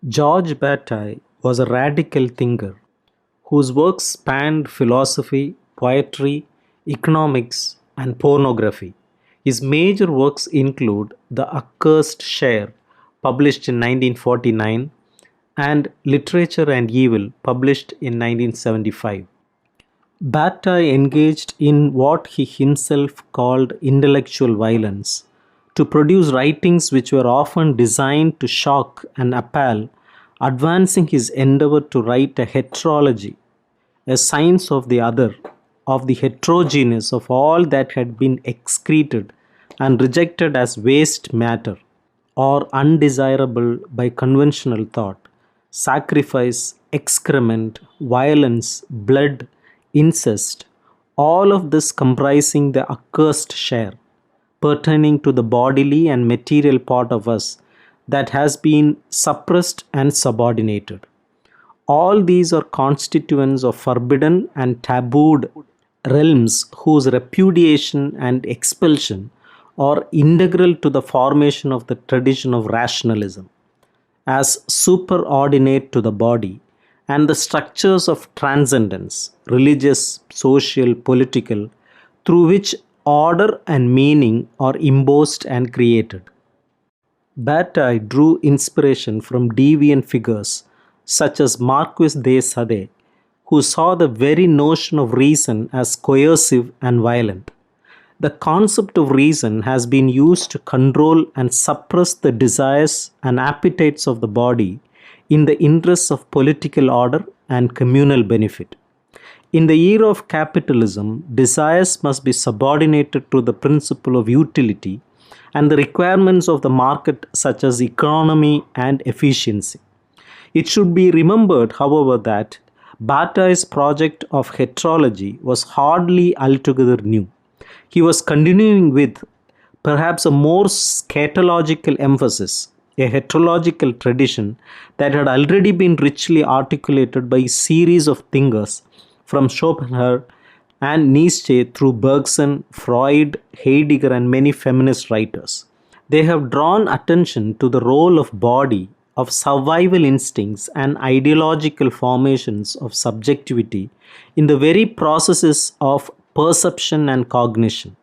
George Bataille was a radical thinker whose works spanned philosophy, poetry, economics, and pornography. His major works include The Accursed Share, published in 1949, and Literature and Evil, published in 1975. Bataille engaged in what he himself called intellectual violence to produce writings which were often designed to shock and appall, advancing his endeavor to write a heterology, a science of the other, of the heterogeneous of all that had been excreted and rejected as waste matter or undesirable by conventional thought, sacrifice, excrement, violence, blood, incest, all of this comprising the accursed share, pertaining to the bodily and material part of us that has been suppressed and subordinated. All these are constituents of forbidden and tabooed realms whose repudiation and expulsion are integral to the formation of the tradition of rationalism as superordinate to the body and the structures of transcendence, religious, social, political, through which order and meaning are imposed and created. Bataille drew inspiration from deviant figures such as Marquis de Sade, who saw the very notion of reason as coercive and violent. The concept of reason has been used to control and suppress the desires and appetites of the body in the interests of political order and communal benefit. In the era of capitalism, desires must be subordinated to the principle of utility and the requirements of the market, such as economy and efficiency. It should be remembered, however, that Bataille's project of heterology was hardly altogether new. He was continuing with perhaps a more scatological emphasis, a heterological tradition that had already been richly articulated by a series of thinkers from Schopenhauer and Nietzsche through Bergson, Freud, Heidegger, and many feminist writers. They have drawn attention to the role of body, of survival instincts, and ideological formations of subjectivity in the very processes of perception and cognition.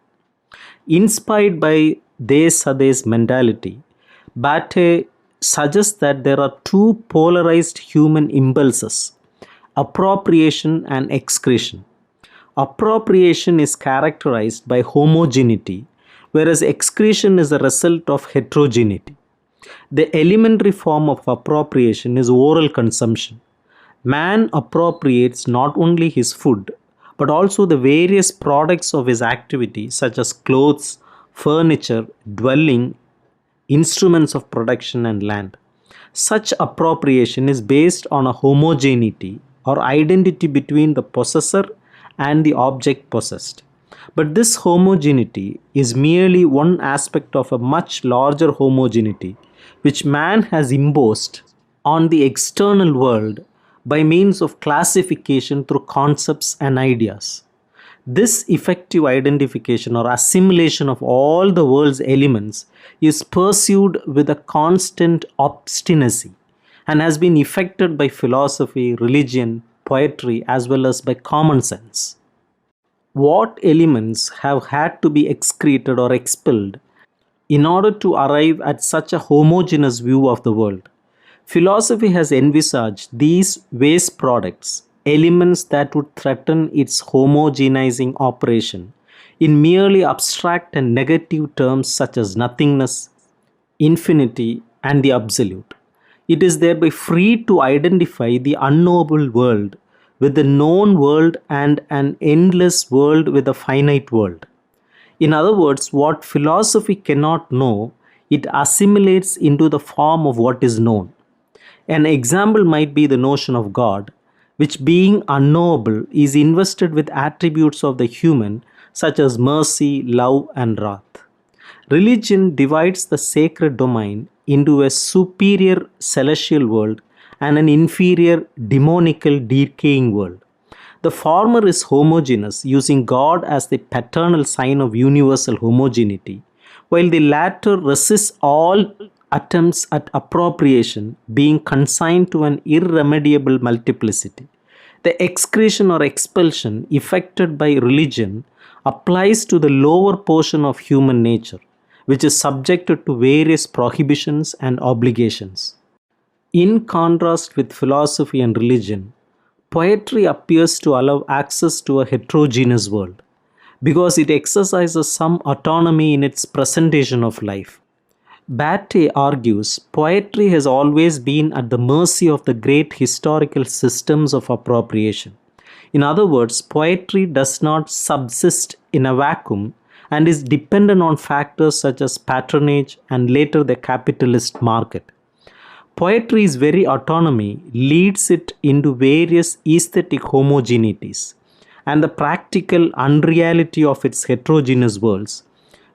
Inspired by De Sade's mentality, Bataille suggests that there are two polarized human impulses: appropriation and excretion. Appropriation is characterized by homogeneity, whereas excretion is a result of heterogeneity. The elementary form of appropriation is oral consumption. Man appropriates not only his food, but also the various products of his activity, such as clothes, furniture, dwelling, instruments of production, and land. Such appropriation is based on a homogeneity or identity between the possessor and the object possessed. But this homogeneity is merely one aspect of a much larger homogeneity which man has imposed on the external world by means of classification through concepts and ideas. This effective identification or assimilation of all the world's elements is pursued with a constant obstinacy and has been effected by philosophy, religion, poetry, as well as by common sense. What elements have had to be excreted or expelled in order to arrive at such a homogeneous view of the world? Philosophy has envisaged these waste products, elements that would threaten its homogenizing operation, in merely abstract and negative terms such as nothingness, infinity, and the absolute. It is thereby free to identify the unknowable world with the known world and an endless world with a finite world. In other words, what philosophy cannot know, it assimilates into the form of what is known. An example might be the notion of God, which, being unknowable, is invested with attributes of the human, such as mercy, love, and wrath. Religion divides the sacred domain into a superior celestial world and an inferior demonical decaying world. The former is homogeneous, using God as the paternal sign of universal homogeneity, while the latter resists all attempts at appropriation being consigned to an irremediable multiplicity. The excretion or expulsion effected by religion applies to the lower portion of human nature, which is subjected to various prohibitions and obligations. In contrast with philosophy and religion, poetry appears to allow access to a heterogeneous world because it exercises some autonomy in its presentation of life. Bataille argues poetry has always been at the mercy of the great historical systems of appropriation. In other words, poetry does not subsist in a vacuum and is dependent on factors such as patronage and later the capitalist market. Poetry's very autonomy leads it into various aesthetic homogeneities and the practical unreality of its heterogeneous worlds,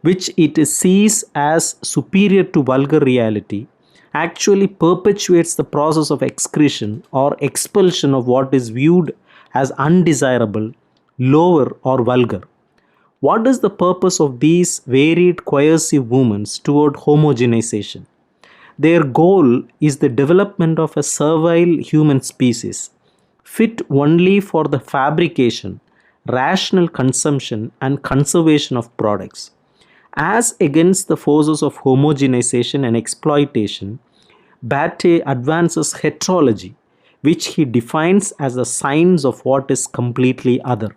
which it sees as superior to vulgar reality, actually perpetuates the process of excretion or expulsion of what is viewed as undesirable, lower, or vulgar. What is the purpose of these varied coercive movements toward homogenization? Their goal is the development of a servile human species, fit only for the fabrication, rational consumption, and conservation of products. As against the forces of homogenization and exploitation, Bataille advances heterology, which he defines as the science of what is completely other.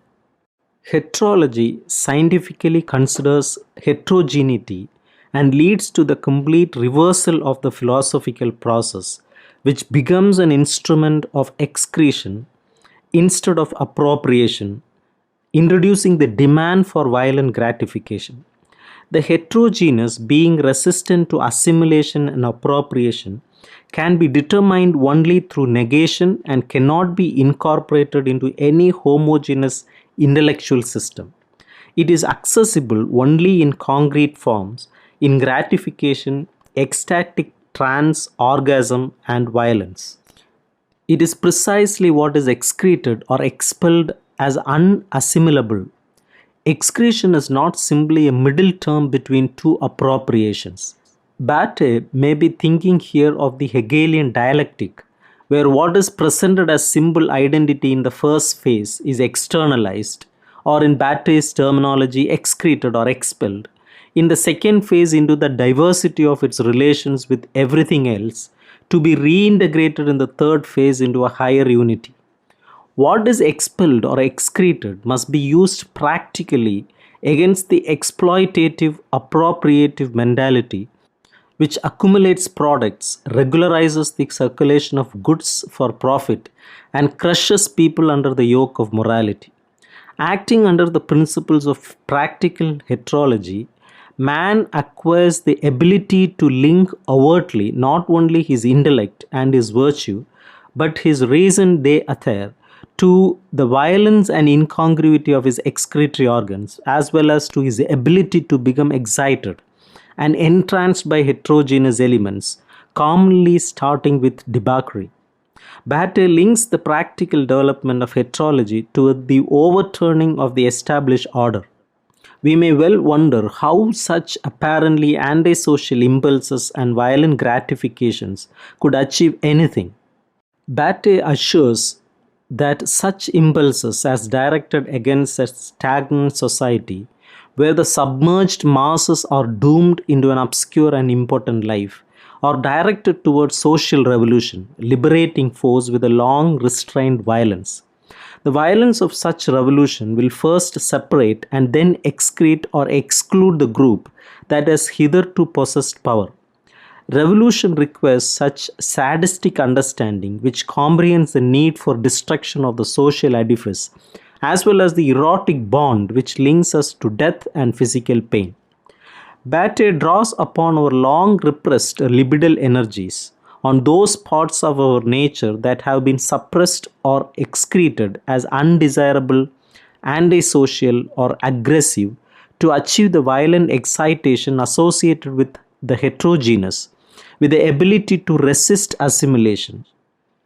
Heterology scientifically considers heterogeneity and leads to the complete reversal of the philosophical process, which becomes an instrument of excretion instead of appropriation, introducing the demand for violent gratification. The heterogeneous, being resistant to assimilation and appropriation, can be determined only through negation and cannot be incorporated into any homogeneous intellectual system. It is accessible only in concrete forms, in gratification, ecstatic trance, orgasm, and violence. It is precisely what is excreted or expelled as unassimilable. Excretion is not simply a middle term between two appropriations. Bataille may be thinking here of the Hegelian dialectic, where what is presented as symbol identity in the first phase is externalized, or in Bataille's terminology, excreted or expelled, in the second phase into the diversity of its relations with everything else, to be reintegrated in the third phase into a higher unity. What is expelled or excreted must be used practically against the exploitative, appropriative mentality which accumulates products, regularizes the circulation of goods for profit, and crushes people under the yoke of morality. Acting under the principles of practical heterology, man acquires the ability to link overtly not only his intellect and his virtue, but his raison d'etre to the violence and incongruity of his excretory organs, as well as to his ability to become excited and entranced by heterogeneous elements, commonly starting with debauchery. Bataille links the practical development of heterology to the overturning of the established order. We may well wonder how such apparently antisocial impulses and violent gratifications could achieve anything. Bataille assures that such impulses, as directed against a stagnant society, where the submerged masses are doomed into an obscure and impotent life, are directed towards social revolution, liberating force with a long restrained violence. The violence of such revolution will first separate and then excrete or exclude the group that has hitherto possessed power. Revolution requires such sadistic understanding which comprehends the need for destruction of the social edifice, as well as the erotic bond which links us to death and physical pain. Bataille draws upon our long repressed libidinal energies, on those parts of our nature that have been suppressed or excreted as undesirable, antisocial, or aggressive, to achieve the violent excitation associated with the heterogeneous, with the ability to resist assimilation,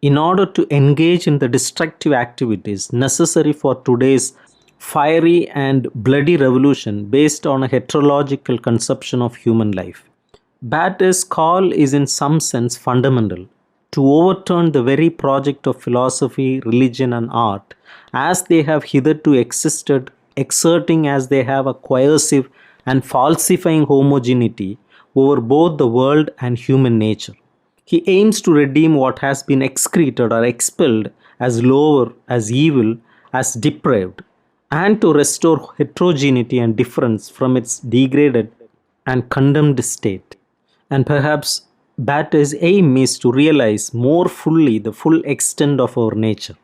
in order to engage in the destructive activities necessary for today's fiery and bloody revolution based on a heterological conception of human life. Batte's call is in some sense fundamental to overturn the very project of philosophy, religion, and art as they have hitherto existed, exerting as they have a coercive and falsifying homogeneity over both the world and human nature. He aims to redeem what has been excreted or expelled as lower, as evil, as depraved, and to restore heterogeneity and difference from its degraded and condemned state. And perhaps Batte's aim is to realize more fully the full extent of our nature.